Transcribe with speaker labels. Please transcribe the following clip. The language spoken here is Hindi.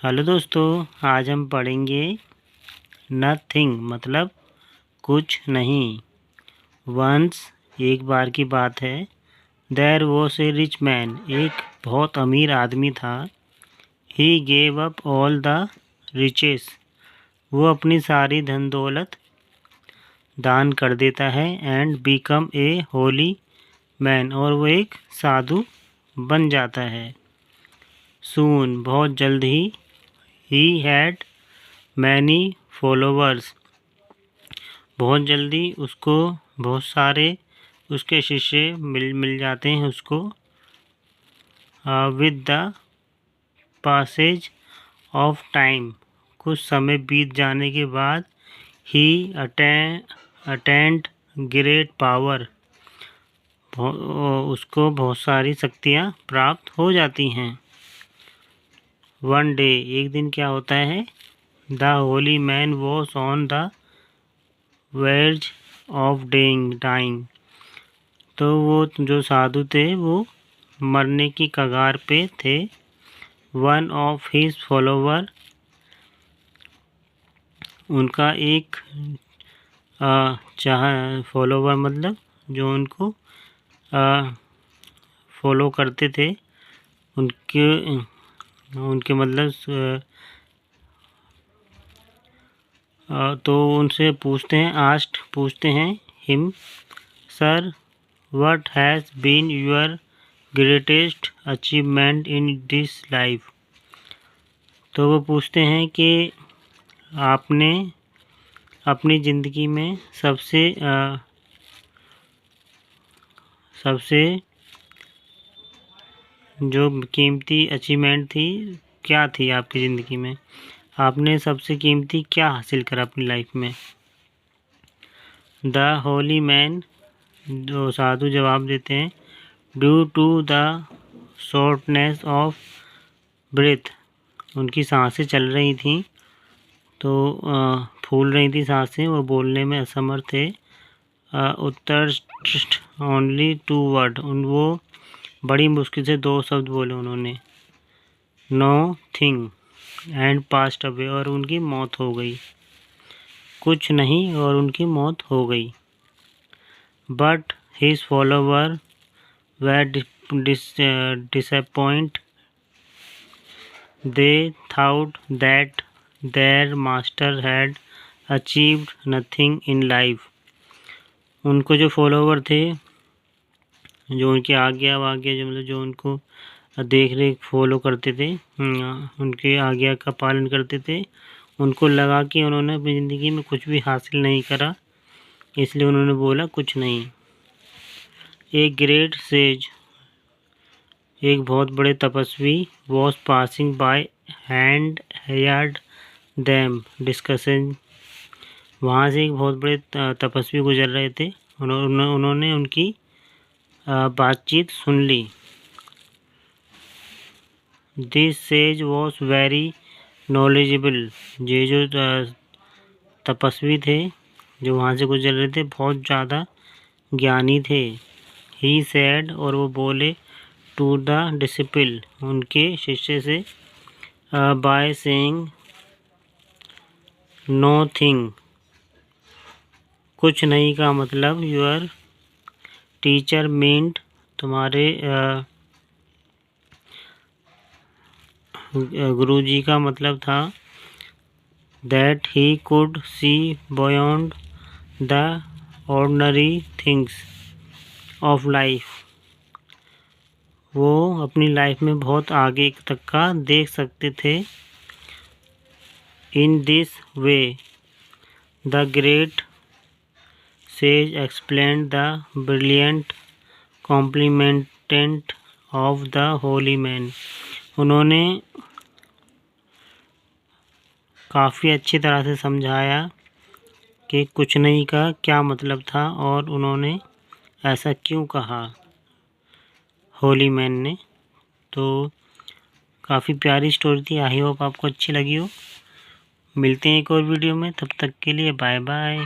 Speaker 1: हेलो दोस्तों, आज हम पढ़ेंगे नथिंग मतलब कुछ नहीं। वंस एक बार की बात है, there was a rich man, एक बहुत अमीर आदमी था। He gave up all the riches, वो अपनी सारी धन दौलत दान कर देता है। And become a holy man, और वो एक साधु बन जाता है। सून बहुत जल्द ही हैड मैनी फॉलोवर्स, बहुत जल्दी उसको बहुत सारे उसके शिष्य मिल जाते हैं उसको। With the passage of time, कुछ समय बीत जाने के बाद ही अटेंड ग्रेट पावर, उसको बहुत सारी शक्तियाँ प्राप्त हो जाती हैं। वन डे, एक दिन क्या होता है, the holy man was on the verge of dying, तो वो जो साधु थे वो मरने की कगार पे थे। वन ऑफ हिज फॉलोवर, उनका एक फॉलोवर मतलब जो उनको फॉलो करते थे, उनके उनके मतलब तो उनसे पूछते हैं him, sir what has been your greatest achievement in this life. तो वो पूछते हैं कि आपने अपनी ज़िंदगी में सबसे जो कीमती अचीवमेंट थी, क्या थी आपकी ज़िंदगी में, आपने सबसे कीमती क्या हासिल करा अपनी लाइफ में। द होली मैन, जो साधु जवाब देते हैं, due to the shortness of breath, उनकी सांसें चल रही थीं तो फूल रही थी सांसें, वो बोलने में असमर्थ थे। उत्तर ओनली 2 वर्ड, वो बड़ी मुश्किल से 2 शब्द बोले उन्होंने। Know thing and passed away, और उनकी मौत हो गई। कुछ नहीं और उनकी मौत हो गई। But his follower were disappoint, they thought that their master had achieved nothing in life. उनको जो फॉलोवर थे, जो उनकी आज्ञा मतलब जो उनको देख रेख फॉलो करते थे, उनके आज्ञा का पालन करते थे, उनको लगा कि उन्होंने अपनी ज़िंदगी में कुछ भी हासिल नहीं करा, इसलिए उन्होंने बोला कुछ नहीं। एक ग्रेट सेज, एक बहुत बड़े तपस्वी, was passing by hand heard them discussion, वहाँ से एक बहुत बड़े तपस्वी गुजर रहे थे, उन्होंने उनकी बातचीत सुन ली। This sage was very knowledgeable, ये जो तपस्वी थे जो वहाँ से गुजर रहे थे बहुत ज़्यादा ज्ञानी थे। ही सैड, और वो बोले, टू द डिसिपल, उनके शिष्य से, बाय सेइंग नो थिंग, कुछ नहीं का मतलब, योर टीचर मीन्ड, तुम्हारे गुरुजी का मतलब था, that he could see beyond the ordinary things of life, वो अपनी लाइफ में बहुत आगे तक का देख सकते थे। In this way the great sage explained the brilliant complement of the holy man, उन्होंने काफ़ी अच्छी तरह से समझाया कि कुछ नहीं का क्या मतलब था और उन्होंने ऐसा क्यों कहा होली मैन ने। तो काफ़ी प्यारी स्टोरी थी, आई होप आपको अच्छी लगी हो। मिलते हैं एक और वीडियो में, तब तक के लिए बाय बाय।